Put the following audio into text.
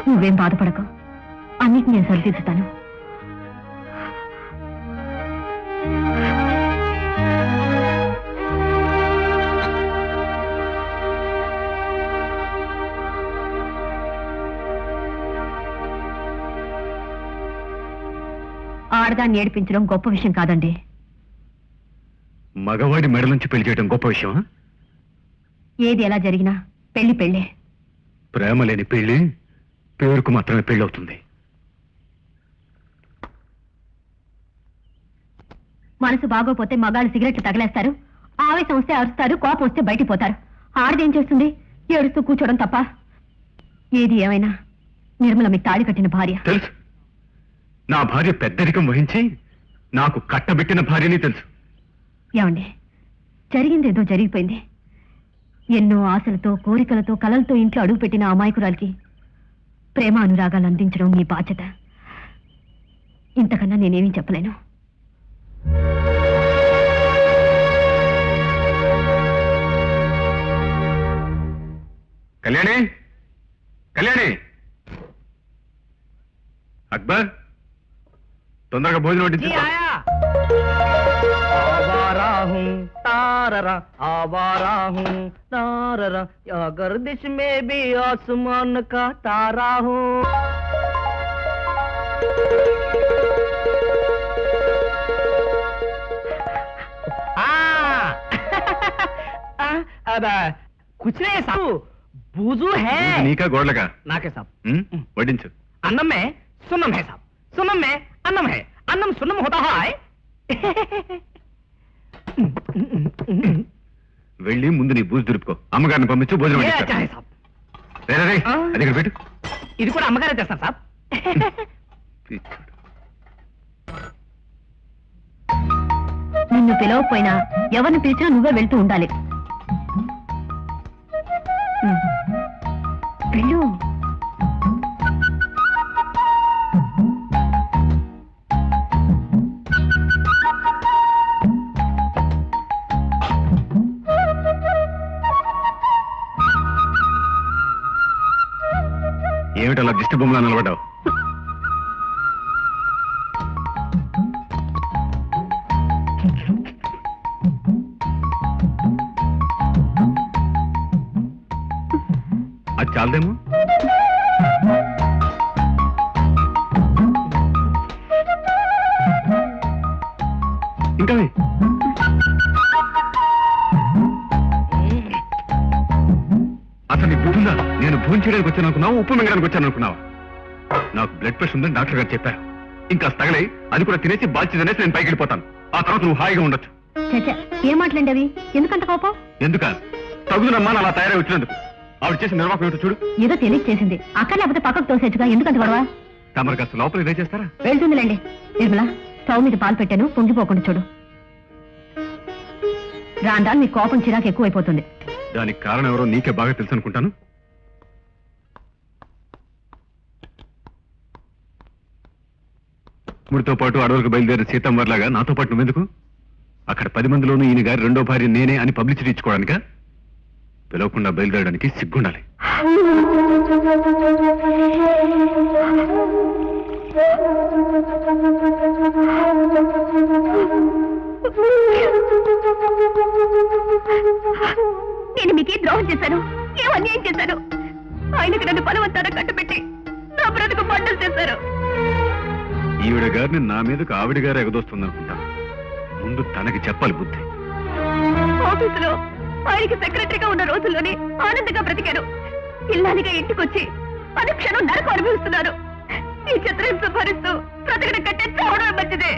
నువ్వేం బాధపడకు, అన్నిటి నేను సరిదిద్దుతాను. ఆడదాన్ని ఏడిపించడం గొప్ప విషయం కాదండి. మగవాడి మెడ నుంచి పెళ్లి చేయడం గొప్ప విషయమా? ఏది ఎలా జరిగినా పెళ్లి పెళ్ళే. ప్రేమ లేని పెళ్లి పేరుకు మాత్రమే పెళ్లి అవుతుంది. మనసు బాగోపోతే మగాళ్ళు సిగరెట్లు తగలేస్తారు, ఆవేశం వస్తే అరుస్తారు, కోపం వస్తే బయటికి పోతారు. ఆడదేం చేస్తుంది? ఏడుస్తూ కూర్చోవడం తప్ప. ఏది ఏమైనా నిర్మల మీకు తాళి కట్టిన భార్య. తెలుసు, నా భార్య పెద్దరికం వహించి నాకు కట్టబెట్టిన భార్యని తెలుసు. ఏమండి, జరిగిందేదో జరిగిపోయింది. ఎన్నో ఆశలతో, కోరికలతో, కలలతో ఇంట్లో అడుగుపెట్టిన అమాయకురాలికి ప్రేమ అనురాగాలు అందించడం మీ బాధ్యత. ఇంతకన్నా నేనేమీ చెప్పలేను. కళ్యాణి, కళ్యాణి, అక్బర్, తొందరగా భోజనం వడ్డించు. आवारा हूँ ताररा, आवारा हूँ ताररा, या गर्दिश में भी आसमान का तारा हूँ. अब कुछ नहीं साहब, बूजू है. నీకా గోడలగా? नाके साहब. వడ్డించు. अन्नम में सुन्नम है साहब, सुन्नम में अन्नम है, अन्नम सुन्नम होता है. వెళ్ళి ముందు నీ బూజు దురుపుకో. అమ్మగారిని పంపించు, భోజనం వడ్డిస్తా. అది ఇక్కడ పెట్టు. ఇది కూడా అమ్మగారే చేస్తారు సాబ్. నిన్ను పిలవకపోయినా ఎవరిని పిలిచినా నువ్వే వెళ్తూ ఉండాలి. వెళ్ళు. ఏమిటలా దిష్టి బొమ్మలా నిలబడ్డావు? అది చాలదేమో. ఇంకా అసలు నీ బుద్ధుందా? నేను భోజనం చేయడానికి వచ్చాను అనుకున్నావు, ఉప్పు మింగడానికి వచ్చాను అనుకున్నావా? నాకు బ్లడ్ ప్రెషర్ ఉందని డాక్టర్ గారు చెప్పారు. ఇంకా తగలై అది కూడా తినేసి బాల్చిదనేసి నేను పైకి వెళ్ళిపోతాను. ఆ తర్వాత నువ్వు హాయిగా ఉండొచ్చు. ఏం మాట్లాడండి అవి? ఎందుకంత కోపం? ఎందుక? తగుదనమ్మా అలా తయారై వచ్చినందుకు. ఆవిడ చేసిన నిర్వాహకం ఏమిటో చూడు. ఏదో తెలియక చేసింది. అక్కడ లేకపోతే పక్కకు తోసేచ్చుగా, ఎందుకంత గొడవ? తమరు కాస్త లోపల ఇదే చేస్తారా? వెళ్తుందిలేండి. నిర్మల, స్టవ్ మీద పాలు పెట్టాను, పొంగిపోకుండా చూడు. రాండా నీ కోపం చిరాకు ఎక్కువైపోతుంది. దానికి కారణం ఎవరో నీకే బాగా తెలుసు అనుకుంటాను. ముడితో పాటు అడవులకు బయలుదేరి సీతమ్మలాగా నాతో పాటు నువ్వెందుకు? అక్కడ 10 మందిలోనూ ఈయన గారి రెండో భార్య నేనే అని పబ్లిసిటీ ఇచ్చుకోవడానికా? పిలవకుండా బయలుదేరడానికి సిగ్గుండాలి. నేను మీకే ద్రోహం చేశాను, ఏం అన్యాయం చేశాను? ఆయనకు నన్ను బలవంతాన కట్టుబెట్టి నా బ్రతుకు పంటలు చేశారు. ఈవిడ గారిని నా మీదకు ఆవిడ గారు ఎగదోస్తుందనుకుంటాను. ముందు తనకి చెప్పాలి బుద్ధి. ఆఫీసులో ఆయనకి సెక్రటరీగా ఉన్న రోజుల్లోనే ఆనందంగా బ్రతికారు. ఇల్లాలిగా ఇంటికొచ్చి అనుక్షణం నరకం అనుభవిస్తున్నారు. ఈ చిత్రహింస భరిస్తూ బ్రతకడం కంటే చావడం మంచిదే.